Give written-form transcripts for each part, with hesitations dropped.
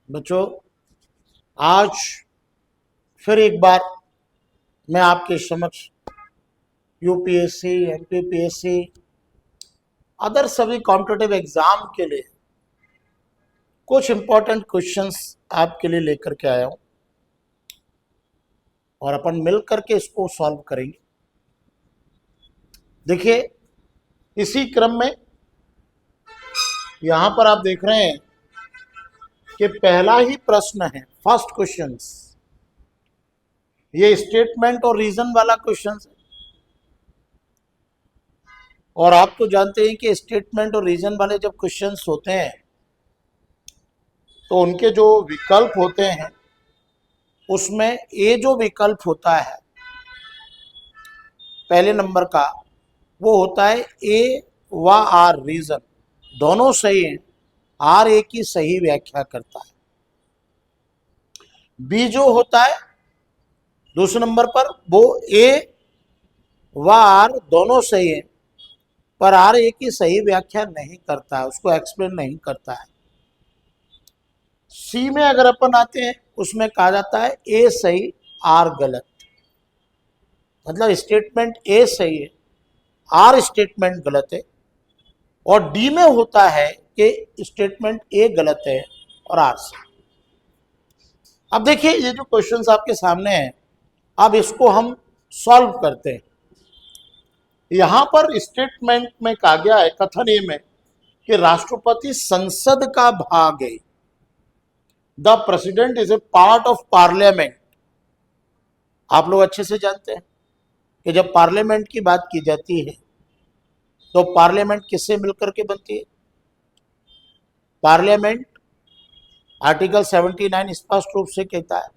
बच्चों, आज फिर एक बार मैं आपके समक्ष यूपीएससी, एमपीपीएससी, अदर सभी कॉम्पिटिटिव एग्जाम के लिए कुछ इंपॉर्टेंट क्वेश्चंस आपके लिए लेकर के आया हूं और अपन मिल करके इसको सॉल्व करेंगे। देखिए, इसी क्रम में यहां पर आप देख रहे हैं कि पहला ही प्रश्न है, फर्स्ट क्वेश्चन, ये स्टेटमेंट और रीजन वाला क्वेश्चन है। और आप तो जानते हैं कि स्टेटमेंट और रीजन वाले जब क्वेश्चंस होते हैं तो उनके जो विकल्प होते हैं उसमें ए जो विकल्प होता है पहले नंबर का, वो होता है ए व आर रीजन, दोनों सही हैं, आर ए की सही व्याख्या करता है। बी जो होता है दूसरे नंबर पर, वो ए व आर दोनों सही है पर आर ए की सही व्याख्या नहीं करता है, उसको एक्सप्लेन नहीं करता है। सी में अगर अपन आते हैं उसमें कहा जाता है ए सही आर गलत, मतलब स्टेटमेंट ए सही है, आर स्टेटमेंट गलत है। और डी में होता है कि स्टेटमेंट ए गलत है और आर सही। अब देखिए, ये जो क्वेश्चंस आपके सामने हैं, अब इसको हम सॉल्व करते हैं। यहां पर स्टेटमेंट में कहा गया है, कथन ए में, कि राष्ट्रपति संसद का भाग है। The president is a part of parliament. आप लोग अच्छे से जानते हैं कि जब पार्लियामेंट की बात की जाती है तो पार्लियामेंट किससे मिलकर के बनती है? पार्लियामेंट आर्टिकल 79 स्पष्ट रूप से कहता है,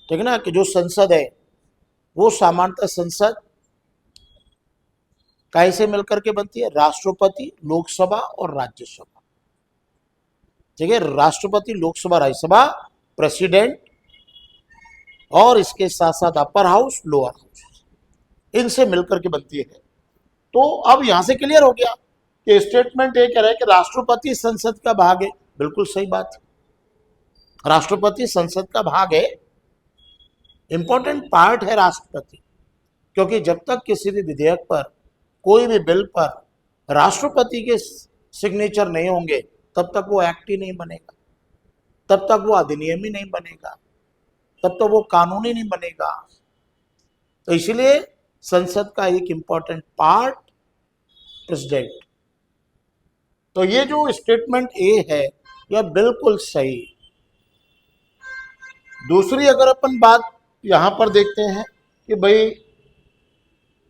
ठीक है ना, कि जो संसद है वो सामान्यतः संसद कैसे मिलकर के बनती है? राष्ट्रपति, लोकसभा और राज्यसभा। ठीक है, राष्ट्रपति, लोकसभा, राज्यसभा, प्रेसिडेंट और इसके साथ साथ अपर हाउस, लोअर हाउस, इनसे मिलकर के बनती है। तो अब यहां से क्लियर हो गया कि स्टेटमेंट ये कह रहा है कि राष्ट्रपति संसद का भाग है। बिल्कुल सही बात है, राष्ट्रपति संसद का भाग है, इंपॉर्टेंट पार्ट है राष्ट्रपति, क्योंकि जब तक किसी भी विधेयक पर, कोई भी बिल पर राष्ट्रपति के सिग्नेचर नहीं होंगे तब तक वो एक्ट ही नहीं बनेगा, तब तक वो अधिनियम ही नहीं बनेगा, तब तो वो कानून ही नहीं बनेगा। तो इसलिए संसद का एक इंपॉर्टेंट पार्ट प्रेसिडेंट। तो ये जो स्टेटमेंट ए है यह बिल्कुल सही। दूसरी अगर अपन बात यहां पर देखते हैं कि भाई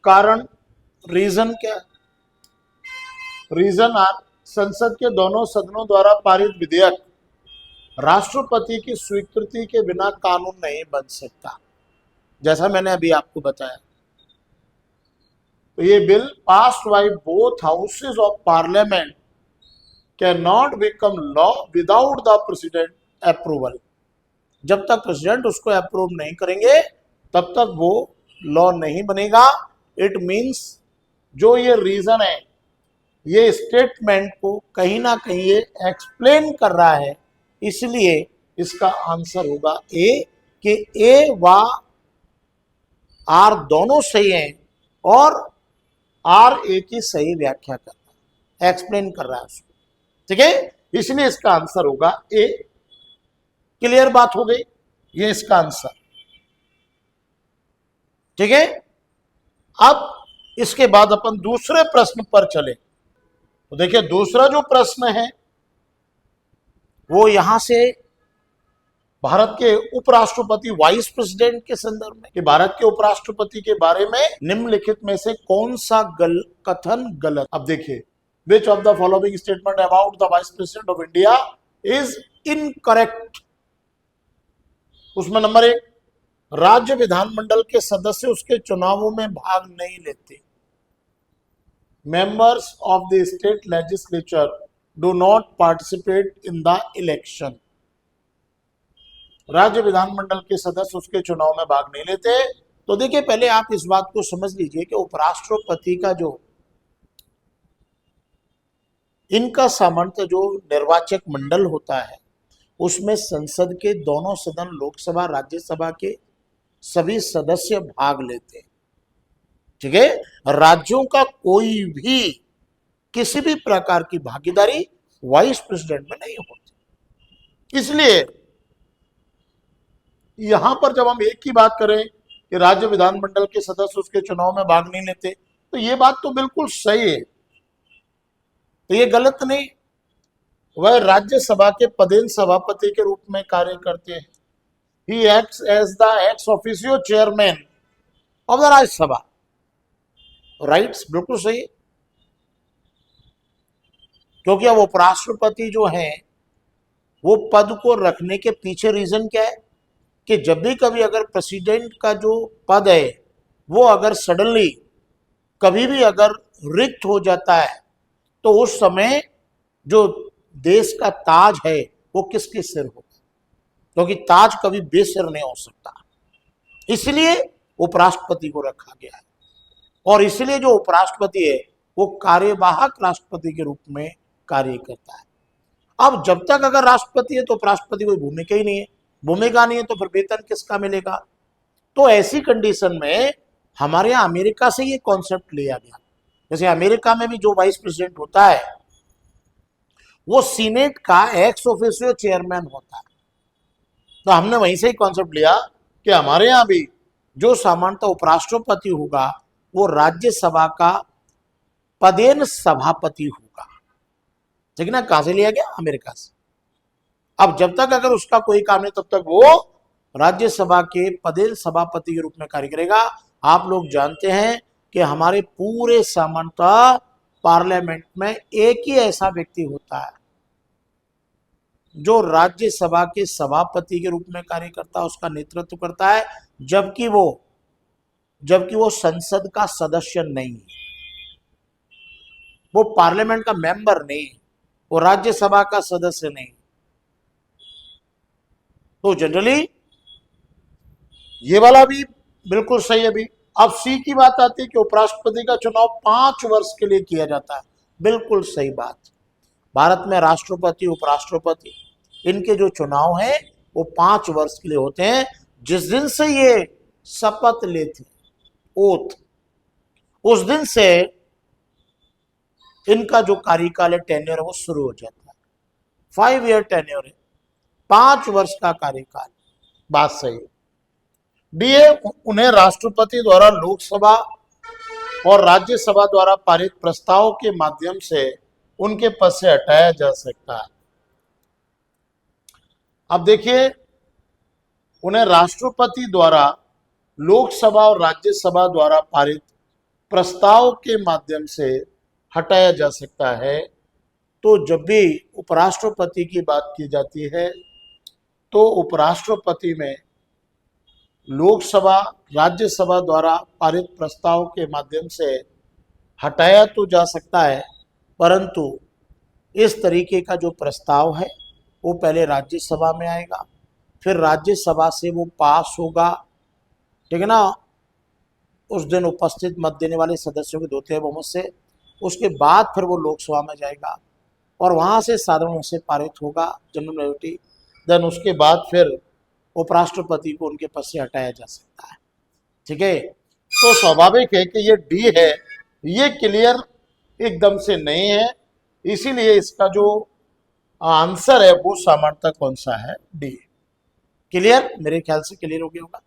कारण, रीजन क्या है? रीजन आर, संसद के दोनों सदनों द्वारा पारित विधेयक राष्ट्रपति की स्वीकृति के बिना कानून नहीं बन सकता, जैसा मैंने अभी आपको बताया। तो ये bill passed by both houses of parliament can not become law without the president approval. जब तक प्रेसिडेंट उसको अप्रूव नहीं करेंगे तब तक वो लॉ नहीं बनेगा। इट मीन्स जो ये रीजन है, ये स्टेटमेंट को कहीं ना कहीं ये एक्सप्लेन कर रहा है, इसलिए इसका आंसर होगा ए, कि ए व आर दोनों सही हैं और आर ए की सही व्याख्या कर रहा है, एक्सप्लेन कर रहा है उसको। ठीक है, इसलिए इसका आंसर होगा ए। क्लियर बात हो गई, ये इसका आंसर। ठीक है, अब इसके बाद अपन दूसरे प्रश्न पर चले। तो देखिए, दूसरा जो प्रश्न है वो यहां से भारत के उपराष्ट्रपति, वाइस प्रेसिडेंट के संदर्भ में, कि भारत के उपराष्ट्रपति के बारे में निम्नलिखित में से कौन सा कथन गलत। अब देखिए, which of the following statement about the vice president of India is incorrect. उसमें नंबर 1, राज्य विधानमंडल के सदस्य उसके चुनावों में भाग नहीं लेते। Members of the state legislature do not participate in the election. राज्य विधानमंडल के सदस्य उसके चुनाव में भाग नहीं लेते। तो देखिए, पहले आप इस बात को समझ लीजिए कि उपराष्ट्रपति का जो इनका सामान्य जो निर्वाचक मंडल होता है उसमें संसद के दोनों सदन, लोकसभा राज्यसभा के सभी सदस्य भाग लेते हैं। ठीक है, राज्यों का कोई भी किसी भी प्रकार की भागीदारी वाइस प्रेसिडेंट में नहीं होती। इसलिए यहां पर जब हम एक ही बात करें कि राज्य विधानमंडल के सदस्य उसके चुनाव में भाग नहीं लेते, तो ये बात तो बिल्कुल सही है, तो ये गलत नहीं। वह राज्यसभा के पदेन सभापति के रूप में कार्य करते हैं। He acts as the ex officio chairman of the Rajya Sabha. Rights बिल्कुल सही है, क्योंकि अब उपराष्ट्रपति जो है वो पद को रखने के पीछे रीजन क्या है कि जब भी कभी अगर प्रेसिडेंट का जो पद है वो अगर सडनली कभी भी अगर रिक्त हो जाता है, तो उस समय जो देश का ताज है वो किसके सिर होगा, क्योंकि ताज कभी बेसिर नहीं हो सकता। इसलिए उपराष्ट्रपति को रखा गया है, और इसलिए जो उपराष्ट्रपति है वो कार्यवाहक राष्ट्रपति के रूप में कार्य करता है। अब जब तक अगर राष्ट्रपति है तो उपराष्ट्रपति कोई भूमिका ही नहीं है, भूमिका नहीं है तो फिर वेतन किसका मिलेगा। तो ऐसी कंडीशन में हमारे यहाँ अमेरिका से ये कॉन्सेप्ट लिया गया। जैसे अमेरिका में भी जो वाइस प्रेसिडेंट होता है वो सीनेट का एक्स ऑफिशियो चेयरमैन होता है। तो हमने वहीं से ही कॉन्सेप्ट लिया कि हमारे यहाँ भी जो सामान्यतः उपराष्ट्रपति होगा वो राज्यसभा का पदेन सभापति होगा। ठीक ना, कहां से लिया गया, अमेरिका से। अब जब तक अगर उसका कोई काम नहीं तब तक वो राज्यसभा के पदेन सभापति के रूप में कार्य करेगा। आप लोग जानते हैं कि हमारे पूरे सामान्यतः पार्लियामेंट में एक ही ऐसा व्यक्ति होता है जो राज्यसभा के सभापति के रूप में कार्य करता है, उसका नेतृत्व करता है, जबकि वो संसद का सदस्य नहीं है, वो पार्लियामेंट का मेंबर नहीं, वो राज्यसभा का सदस्य नहीं। तो जनरली ये वाला भी बिल्कुल सही है। भी अब सी की बात आती है कि उपराष्ट्रपति का चुनाव 5 वर्ष के लिए किया जाता है। बिल्कुल सही बात। भारत में राष्ट्रपति, उपराष्ट्रपति, इनके जो चुनाव हैं वो 5 वर्ष के लिए होते हैं। जिस दिन से ये शपथ लेते, ओथ, उस दिन से इनका जो कार्यकाल है, टेन्योर है, वो शुरू हो जाता है। 5 ईयर टेन्योर है, 5 वर्ष का कार्यकाल। बात सही है। डीए उन्हें राष्ट्रपति द्वारा लोकसभा और राज्यसभा द्वारा पारित प्रस्ताव के माध्यम से उनके पद से हटाया जा सकता है। अब देखिए, उन्हें राष्ट्रपति द्वारा लोकसभा और राज्यसभा द्वारा पारित प्रस्ताव के माध्यम से हटाया जा सकता है। तो जब भी उपराष्ट्रपति की बात की जाती है तो उपराष्ट्रपति में लोकसभा, राज्यसभा द्वारा पारित प्रस्ताव के माध्यम से हटाया तो जा सकता है, परंतु इस तरीके का जो प्रस्ताव है वो पहले राज्यसभा में आएगा, फिर राज्यसभा से वो पास होगा, ठीक है ना, उस दिन उपस्थित मत देने वाले सदस्यों के 2/3 बहुमत से। उसके बाद फिर वो लोकसभा में जाएगा और वहाँ से साधारण रूप से पारित होगा, जनरल मेजोरिटी। देन उसके बाद फिर उपराष्ट्रपति को उनके पद से हटाया जा सकता है। ठीक है, तो स्वाभाविक है कि ये डी है, ये क्लियर एकदम से नहीं है, इसीलिए इसका जो आंसर है वो सामान्यतः कौन सा है, डी। क्लियर, मेरे ख्याल से क्लियर हो गया होगा।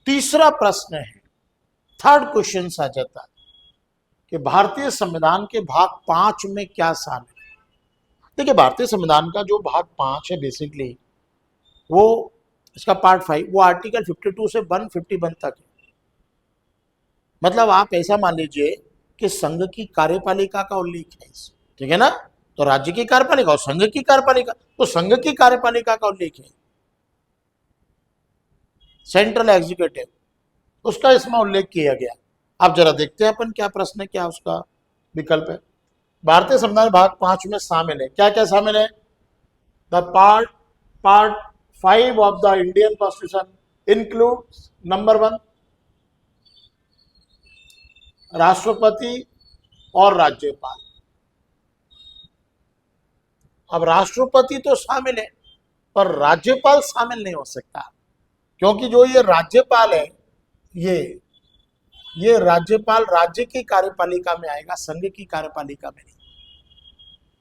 तीसरा प्रश्न है, थर्ड क्वेश्चन आ जाता है कि भारतीय संविधान के भाग 5 में क्या शामिल है। देखिए, भारतीय संविधान का जो भाग 5 है बेसिकली वो, इसका पार्ट 5, वो आर्टिकल 52 से 151 तक है। मतलब आप ऐसा मान लीजिए कि संघ की कार्यपालिका का उल्लेख है इसमें, ठीक है ना। तो राज्य की कार्यपालिका और संघ की कार्यपालिका, तो संघ की कार्यपालिका का उल्लेख है, सेंट्रल एग्जीक्यूटिव, उसका इसमें उल्लेख किया गया। अब जरा देखते हैं अपन क्या प्रश्न है, क्या उसका विकल्प है। भारतीय संविधान भाग 5 में शामिल है, क्या क्या शामिल है। The part 5 of the Indian Constitution includes number 1 राष्ट्रपति और राज्यपाल। अब राष्ट्रपति तो शामिल है, पर राज्यपाल शामिल नहीं हो सकता, क्योंकि जो ये राज्यपाल है, ये राज्यपाल राज्य की कार्यपालिका में आएगा, संघ की कार्यपालिका में नहीं,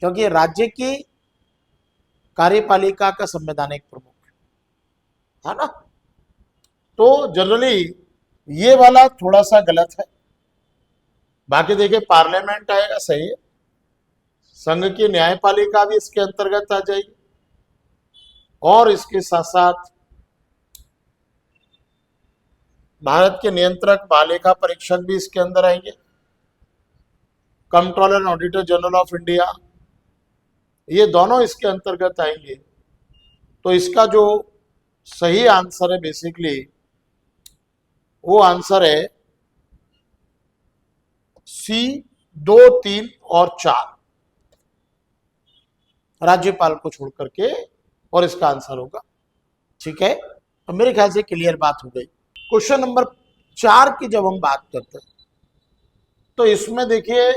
क्योंकि ये राज्य की कार्यपालिका का संवैधानिक प्रमुख है ना। तो जनरली ये वाला थोड़ा सा गलत है। बाकी देखिए पार्लियामेंट आएगा, सही है, संघ की न्यायपालिका भी इसके अंतर्गत आ जाएगी, और इसके साथ साथ भारत के नियंत्रक महालेखा परीक्षक भी इसके अंदर आएंगे, controller and auditor general of India, ये दोनों इसके अंतर्गत आएंगे। तो इसका जो सही आंसर है बेसिकली वो आंसर है सी, 2, 3 और 4, राज्यपाल को छोड़ करके, और इसका आंसर होगा। ठीक है, तो मेरे ख्याल से क्लियर बात हो गई। क्वेश्चन नंबर 4 की जब हम बात करते हैं तो इसमें देखिए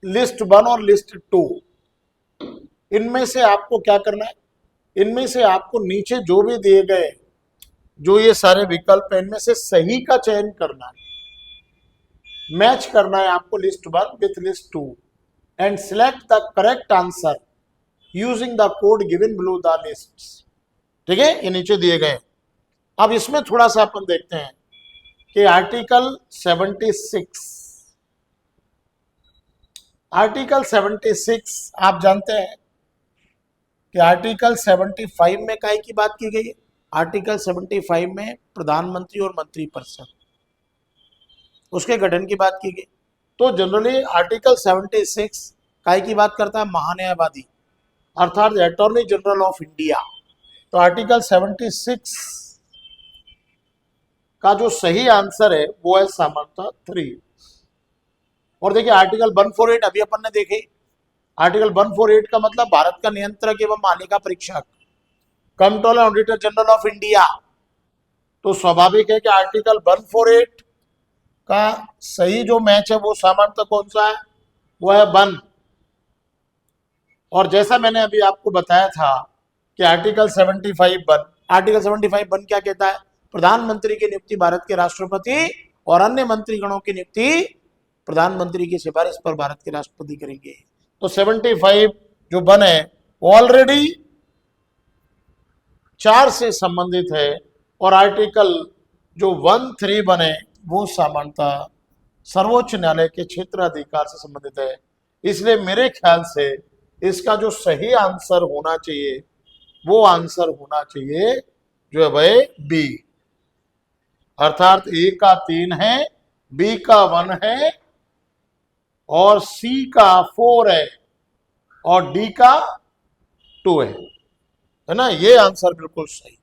लिस्ट 1 और लिस्ट 2, इनमें से आपको क्या करना है, इनमें से आपको नीचे जो भी दिए गए जो ये सारे विकल्प है इनमें से सही का चयन करना है, मैच करना है आपको list 1 with list 2 and select the correct answer using the code given below the lists. ठीक है, ये नीचे दिए गए। अब इसमें थोड़ा सा अपन देखते हैं कि आर्टिकल 76 आप जानते हैं कि आर्टिकल 75 में काय की बात की गई है। आर्टिकल 75 में प्रधानमंत्री और मंत्रिपरिषद उसके गठन की बात की गई। तो जनरली आर्टिकल 76 काय की बात करता है, महान्यायवादी अर्थात अटॉर्नी जनरल ऑफ इंडिया। तो आर्टिकल 76 का जो सही आंसर है वो है सामर्थ्य 3। और देखिए आर्टिकल 148 अभी अपन ने देखे, आर्टिकल 148 का मतलब भारत का नियंत्रक एवं महालेखा परीक्षक, controller auditor general of India. तो स्वाभाविक है कि आर्टिकल 148 का सही जो मैच है वो सामर्थ्य कौन सा है, वो है 1। और जैसा मैंने अभी आपको बताया था कि आर्टिकल 75(1) क्या कहता है, प्रधानमंत्री की नियुक्ति भारत के राष्ट्रपति और अन्य मंत्रीगणों की नियुक्ति प्रधानमंत्री की सिफारिश पर भारत के राष्ट्रपति करेंगे। तो 75 जो 1 है वो ऑलरेडी 4 से संबंधित है, और आर्टिकल जो 1(3) बने वो सामान्यतः सर्वोच्च न्यायालय के क्षेत्र अधिकार से संबंधित है। इसलिए मेरे ख्याल से इसका जो सही आंसर होना चाहिए वो आंसर होना चाहिए जो है भाई बी, अर्थात ए का 3 है, बी का 1 है, और सी का 4 है, और डी का 2 है ना। ये आंसर बिल्कुल सही।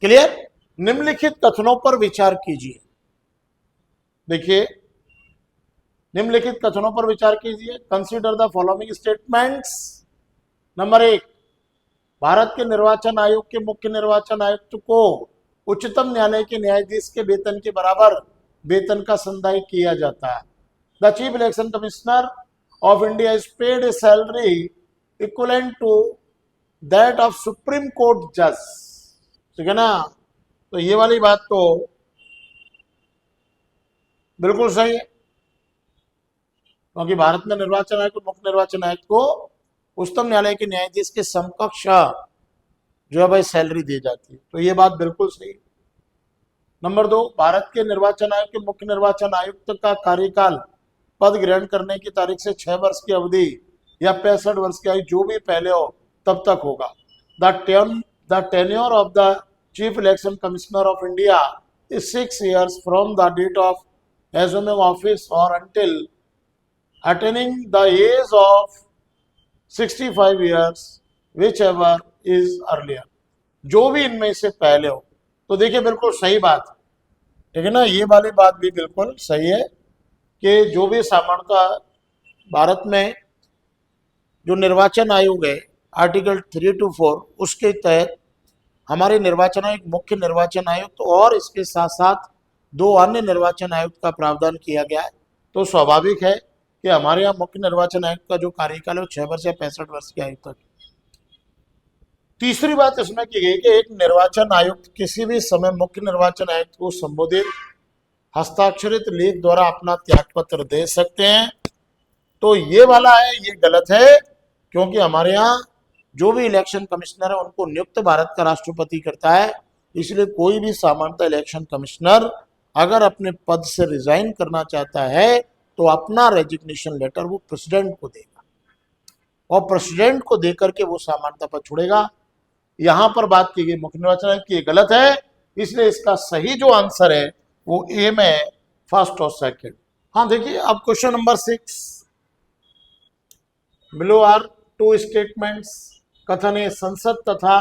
क्लियर। निम्नलिखित कथनों पर विचार कीजिए। देखिए निम्नलिखित कथनों पर विचार कीजिए। Consider the following statements. Number 1, Bharat के निर्वाचन आयोग के मुख्य निर्वाचन आयुक्त को उच्चतम न्यायालय के न्यायाधीश के वेतन के बराबर वेतन का संदाय किया जाता है। The chief election commissioner of India is paid a salary equivalent to that of supreme court जज। ठीक है ना। तो ये वाली बात तो बिल्कुल सही है, क्योंकि भारत में निर्वाचन आयोग मुख्य निर्वाचन आयुक्त को उच्चतम न्यायालय के न्यायाधीश के समकक्ष जो है भाई सैलरी दी जाती है। तो ये बात बिल्कुल सही है। नंबर 2, भारत के निर्वाचन आयोग के मुख्य निर्वाचन आयुक्त का कार्यकाल पद ग्रहण करने की तारीख से 6 वर्ष की अवधि या 65 वर्ष की आयु जो भी पहले हो तब तक होगा। The tenure of the chief election commissioner of India is 6 years from the date of assuming office or until attaining the age of 65 years whichever is earlier। जो भी इनमें से पहले हो। तो देखिए बिल्कुल सही बात, ठीक है ना। ये वाली बात भी बिल्कुल सही है कि जो भी सामान्यता भारत में जो निर्वाचन आयोग है आर्टिकल 3 to 4 उसके तहत हमारे निर्वाचन आयोग मुख्य निर्वाचन आयुक्त और इसके साथ साथ 2 अन्य निर्वाचन आयुक्त का प्रावधान किया गया है। तो स्वाभाविक है कि हमारे यहाँ मुख्य निर्वाचन आयुक्त का जो कार्यकाल है वो 6 वर्ष या 65 वर्ष की आयु तक। तीसरी बात इसमें की गई कि एक निर्वाचन आयुक्त किसी भी समय मुख्य निर्वाचन आयुक्त को संबोधित हस्ताक्षरित लेख द्वारा अपना त्यागपत्र दे सकते हैं। तो ये वाला है, ये गलत है, क्योंकि हमारे यहाँ जो भी इलेक्शन कमिश्नर है उनको नियुक्त भारत का राष्ट्रपति करता है। इसलिए कोई भी सामान्यतः इलेक्शन कमिश्नर अगर अपने पद से रिजाइन करना चाहता है तो अपना रेजिग्नेशन लेटर वो प्रेसिडेंट को देगा और प्रेसिडेंट को देकर के वो सामान्यतः पद छोड़ेगा। यहां पर बात की गई मुख्य निर्वाचन आयुक्त की, ये गलत है। इसलिए इसका सही जो आंसर है वो ए में है, फर्स्ट और सेकंड। हाँ देखिए, अब question number 6, below are two statements. कथन है, संसद तथा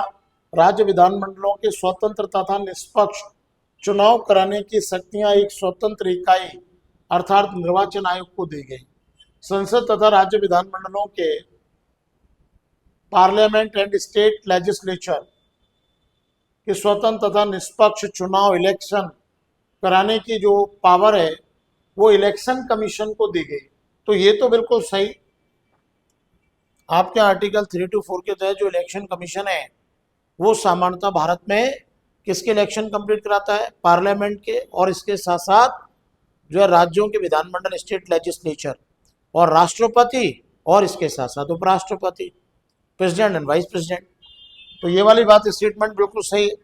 राज्य विधानमंडलों के स्वतंत्र तथा निष्पक्ष चुनाव कराने की शक्तियां एक स्वतंत्र इकाई अर्थात निर्वाचन आयोग को दी गई। संसद तथा राज्य विधानमंडलों के पार्लियामेंट एंड स्टेट लेजिस्लेचर के स्वतंत्र तथा निष्पक्ष चुनाव इलेक्शन कराने की जो पावर है वो इलेक्शन कमीशन को दी गई। तो ये तो बिल्कुल सही। आपके आर्टिकल 324 के तहत जो इलेक्शन कमीशन है वो सामान्यतः भारत में किसके इलेक्शन कंप्लीट कराता है? पार्लियामेंट के, और इसके साथ साथ जो है राज्यों के विधानमंडल, स्टेट लेजिस्लेचर, और राष्ट्रपति, और इसके साथ साथ उपराष्ट्रपति, प्रेसिडेंट एंड वाइस प्रेसिडेंट। तो ये वाली बात, स्टेटमेंट बिल्कुल सही है।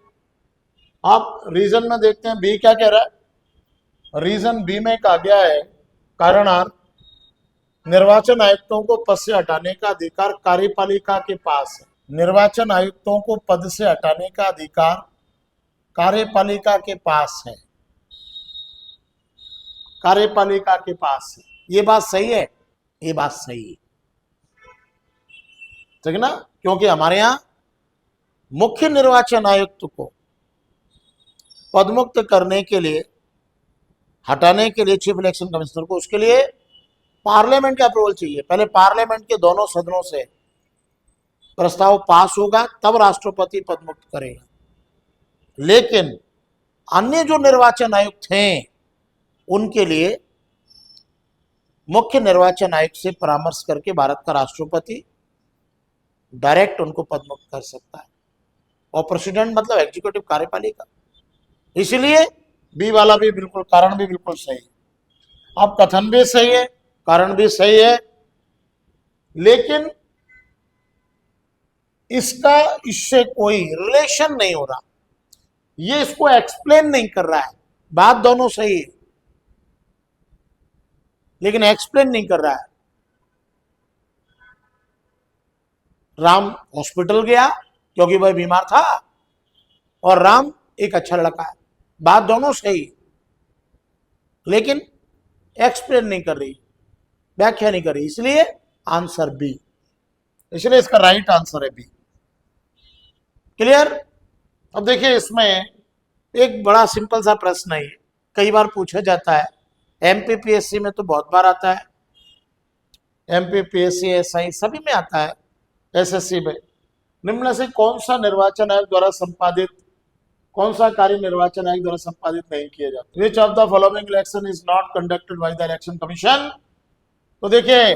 आप रीजन में देखते हैं बी क्या कह रहा है। रीजन बी में कहा गया है, कारणार्थ निर्वाचन आयुक्तों को पद से हटाने का अधिकार कार्यपालिका के पास है। निर्वाचन आयुक्तों को पद से हटाने का अधिकार कार्यपालिका के पास है, कार्यपालिका के पास है। ये बात सही है, ये बात सही है, ठीक है ना? क्योंकि हमारे यहां मुख्य निर्वाचन आयुक्त को पदमुक्त करने के लिए, हटाने के लिए चीफ इलेक्शन कमिश्नर को, उसके लिए पार्लियामेंट का अप्रूवल चाहिए। पहले पार्लियामेंट के दोनों सदनों से प्रस्ताव पास होगा, तब राष्ट्रपति पदमुक्त करेगा। लेकिन अन्य जो निर्वाचन आयुक्त हैं उनके लिए मुख्य निर्वाचन आयुक्त से परामर्श करके भारत का राष्ट्रपति डायरेक्ट उनको पदमुक्त कर सकता है। और प्रेसिडेंट मतलब एग्जीक्यूटिव कार्यपालिका। इसलिए बी वाला भी बिल्कुल, कारण भी बिल्कुल सही है। अब कथन भी सही है, कारण भी सही है, लेकिन इसका इससे कोई रिलेशन नहीं हो रहा। ये इसको एक्सप्लेन नहीं कर रहा है। बात दोनों सही है लेकिन एक्सप्लेन नहीं कर रहा है। राम हॉस्पिटल गया क्योंकि वह बीमार था, और राम एक अच्छा लड़का है। बात दोनों सही, लेकिन एक्सप्लेन नहीं कर रही, व्याख्या नहीं कर रही। इसलिए आंसर बी, इसलिए इसका राइट आंसर है बी। क्लियर? अब देखिए, इसमें एक बड़ा सिंपल सा प्रश्न है, कई बार पूछा जाता है, एमपीपीएससी में तो बहुत बार आता है, एमपीपीएससी, एसआई सभी में आता है, एसएससी में। निम्न से कौन सा निर्वाचन आयोग द्वारा संपादित, कौन सा कार्य निर्वाचन आयोग द्वारा संपादित नहीं किया जाता? Which of the following election is not conducted by the election commission? तो देखिए,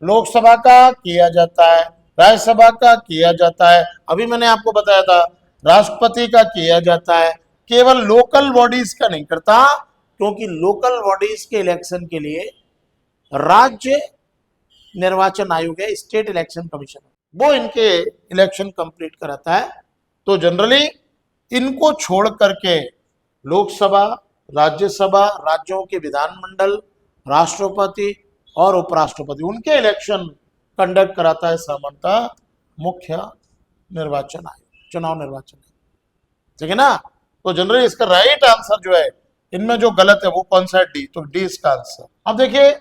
लोकसभा का किया जाता है, राज्यसभा का किया जाता है, अभी मैंने आपको बताया था राष्ट्रपति का किया जाता है, केवल लोकल बॉडीज का नहीं करता, क्योंकि लोकल बॉडीज के इलेक्शन के लिए राज्य निर्वाचन आयोग है, स्टेट इलेक्शन कमीशन, वो इनके इलेक्शन कंप्लीट कराता है। तो जनरली इनको छोड़ करके लोकसभा, राज्यसभा, राज्यों के विधानमंडल, राष्ट्रपति और उपराष्ट्रपति, उनके इलेक्शन कंडक्ट कराता है सामान्यतः मुख्य निर्वाचन आयोग, चुनाव निर्वाचन आयोग, ठीक है ना? तो जनरली इसका राइट आंसर जो है, इनमें जो गलत है वो कौन सा है? डी। तो डी इसका आंसर। अब देखिए,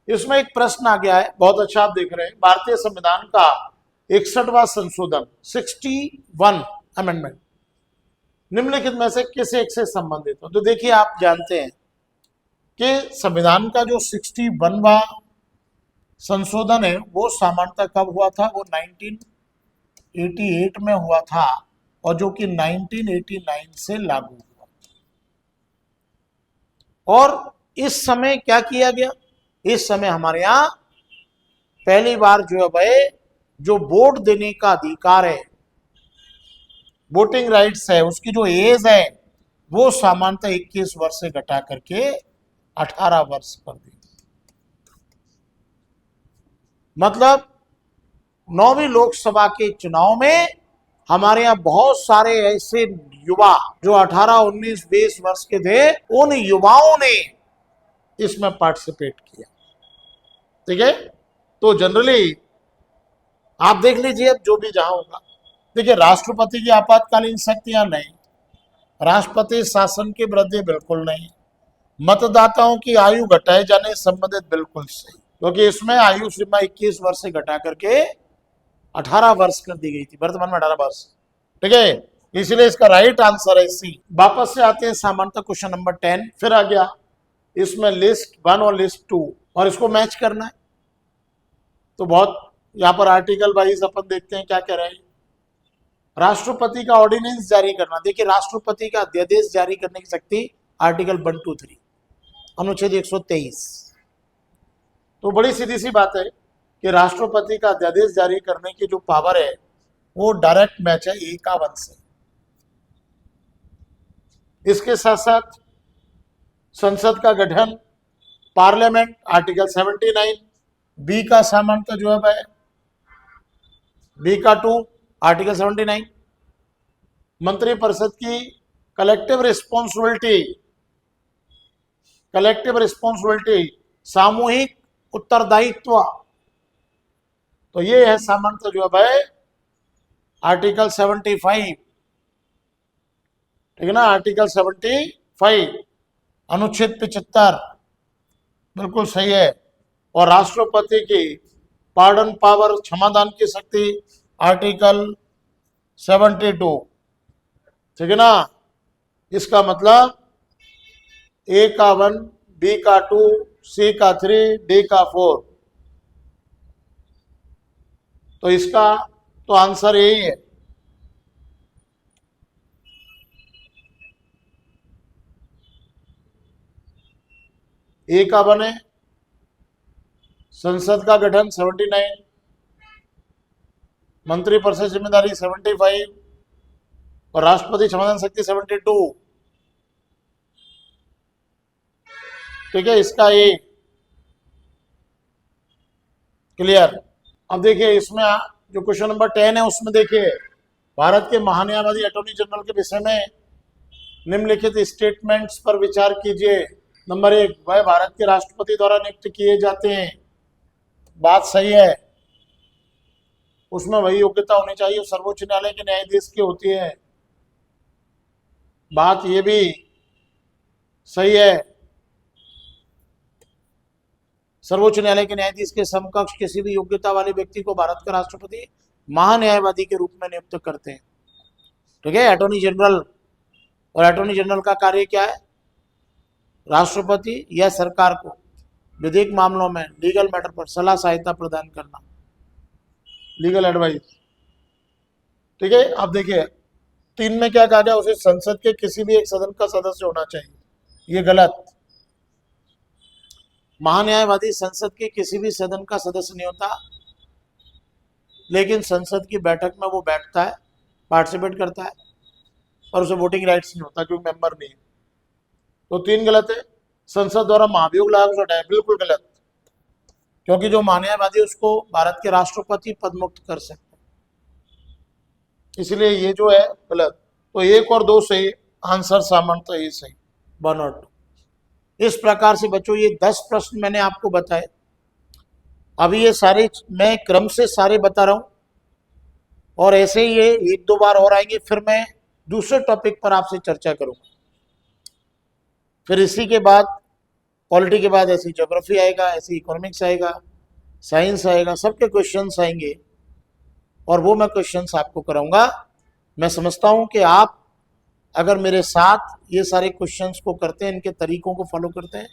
इसमें एक प्रश्न आ गया है, बहुत अच्छा आप देख रहे हैं, भारतीय संविधान का 61वां संशोधन 61 अमेंडमेंट निम्नलिखित में से किस एक से संबंधित हो? तो देखिए, आप जानते हैं कि संविधान का जो 61वां संशोधन है वो सामान्यतः कब हुआ था? वो 1988 में हुआ था, और जो कि 1989 से लागू हुआ। और इस समय क्या किया गया? इस समय हमारे यहाँ पहली बार जो है भाई, जो वोट देने का अधिकार है वोटिंग राइट्स है, उसकी जो एज है वो सामान्यतः 21 वर्ष से घटा करके 18 वर्ष कर दी। मतलब 9वीं लोकसभा के चुनाव में हमारे यहाँ बहुत सारे ऐसे युवा जो 18, 19, 20 वर्ष के थे, उन युवाओं ने इसमें पार्टिसिपेट किया। ठीक है, तो जनरली आप देख लीजिए अब जो भी जहां होगा। देखिए, राष्ट्रपति की आपातकालीन शक्तियां नहीं, राष्ट्रपति शासन की वृद्धि बिल्कुल नहीं, मतदाताओं की आयु घटाए जाने संबंधित बिल्कुल सही, क्योंकि इसमें आयु सीमा 21 वर्ष से घटा करके 18 वर्ष कर दी गई थी, वर्तमान में 18 वर्ष। ठीक है, इसलिए इसका राइट आंसर है सी। वापस से आते हैं सामान्यतः क्वेश्चन नंबर 10, फिर आ गया इसमें लिस्ट 1 और लिस्ट 2, और इसको मैच करना है। तो बहुत यहाँ पर आर्टिकल वाइज अपन देखते हैं क्या कह रहे हैं। राष्ट्रपति का ऑर्डिनेंस जारी करना। देखिए, राष्ट्रपति का अध्यादेश जारी करने की शक्ति आर्टिकल 123 अनुच्छेद 123। तो बड़ी सीधी सी बात है कि राष्ट्रपति का अध्यादेश जारी करने की जो पावर है वो डायरेक्ट मैच है 51 से। इसके साथ साथ संसद का गठन, पार्लियामेंट आर्टिकल 79, बी का सामान्यतः जो है बी का 2 आर्टिकल 79, मंत्रिपरिषद की कलेक्टिव रिस्पॉन्सिबिलिटी सामूहिक उत्तरदायित्व, तो ये है सामान्यतः जो है आर्टिकल 75। ठीक है ना, आर्टिकल 75 अनुच्छेद 75 बिल्कुल सही है। और राष्ट्रपति की पार्डन पावर, क्षमादान की शक्ति आर्टिकल 72। ठीक है ना, इसका मतलब ए का 1, बी का 2, सी का 3, डी का 4, तो इसका तो आंसर यही है। ए का 1 है, संसद का गठन 79, मंत्रिपरिषद जिम्मेदारी 75 और राष्ट्रपति क्षमता शक्ति 72। ठीक है, इसका ये क्लियर। अब देखिए, इसमें जो क्वेश्चन नंबर 10 है उसमें देखिए, भारत के महान्यायवादी अटॉर्नी जनरल के विषय में निम्नलिखित स्टेटमेंट्स पर विचार कीजिए। नंबर 1, वह भारत के राष्ट्रपति द्वारा नियुक्त किए जाते हैं, बात सही है। उसमें वही योग्यता होनी चाहिए सर्वोच्च न्यायालय के न्यायाधीश की होती है, बात ये भी सही है। सर्वोच्च न्यायालय के न्यायाधीश के समकक्ष किसी भी योग्यता वाले व्यक्ति को भारत का राष्ट्रपति महान्यायवादी के रूप में नियुक्त करते हैं। ठीक है, अटॉर्नी जनरल, और अटॉर्नी जनरल का कार्य क्या है? राष्ट्रपति या सरकार को विधिक मामलों में लीगल मैटर पर सलाह सहायता प्रदान करना, लीगल एडवाइस। ठीक है, अब देखिए 3 में क्या कहा गया, उसे संसद के किसी भी एक सदन का सदस्य होना चाहिए, ये गलत। महान्यायवादी संसद के किसी भी सदन का सदस्य नहीं होता, लेकिन संसद की बैठक में वो बैठता है, पार्टिसिपेट करता है, और उसे वोटिंग राइट्स नहीं होता क्योंकि मेंबर नहीं है। तो 3 गलत है। संसद द्वारा महाभियोग लागू हटाए, बिल्कुल गलत, क्योंकि जो महान्यायवादी उसको भारत के राष्ट्रपति पद मुक्त कर सकते हैं, इसलिए ये जो है गलत। तो 1 और 2 सही, आंसर सामान्यतः ये सही, 1 और 2। इस प्रकार से बच्चों ये 10 प्रश्न मैंने आपको बताए। अभी ये सारे मैं क्रम से सारे बता रहा हूं, और ऐसे ही ये 1-2 बार और आएंगे, फिर मैं दूसरे टॉपिक पर आपसे चर्चा करूंगा। फिर इसी के बाद पॉलिटी के बाद ऐसी ज्योग्राफी आएगा, ऐसी इकोनॉमिक्स आएगा, साइंस आएगा, सबके क्वेश्चंस आएंगे, और वो मैं क्वेश्चंस आपको कराऊंगा। मैं समझता हूं कि आप अगर मेरे साथ ये सारे क्वेश्चंस को करते हैं, इनके तरीकों को फॉलो करते हैं,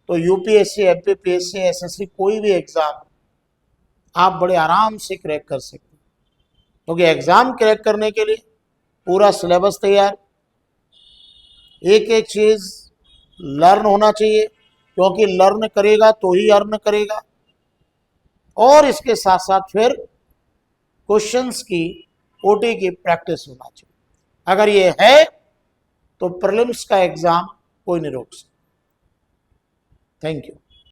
तो यूपीएससी, एमपीपीएससी, एसएससी कोई भी एग्जाम आप बड़े आराम से क्रैक कर सकते हैं, क्योंकि एग्जाम क्रैक करने के लिए पूरा सिलेबस तैयार, एक एक चीज लर्न होना चाहिए, क्योंकि लर्न करेगा तो ही अर्न करेगा। और इसके साथ साथ फिर क्वेश्चंस की ओटी की प्रैक्टिस होना चाहिए। अगर ये है तो प्रीलिम्स का एग्जाम कोई नहीं रोक सकता। Thank you.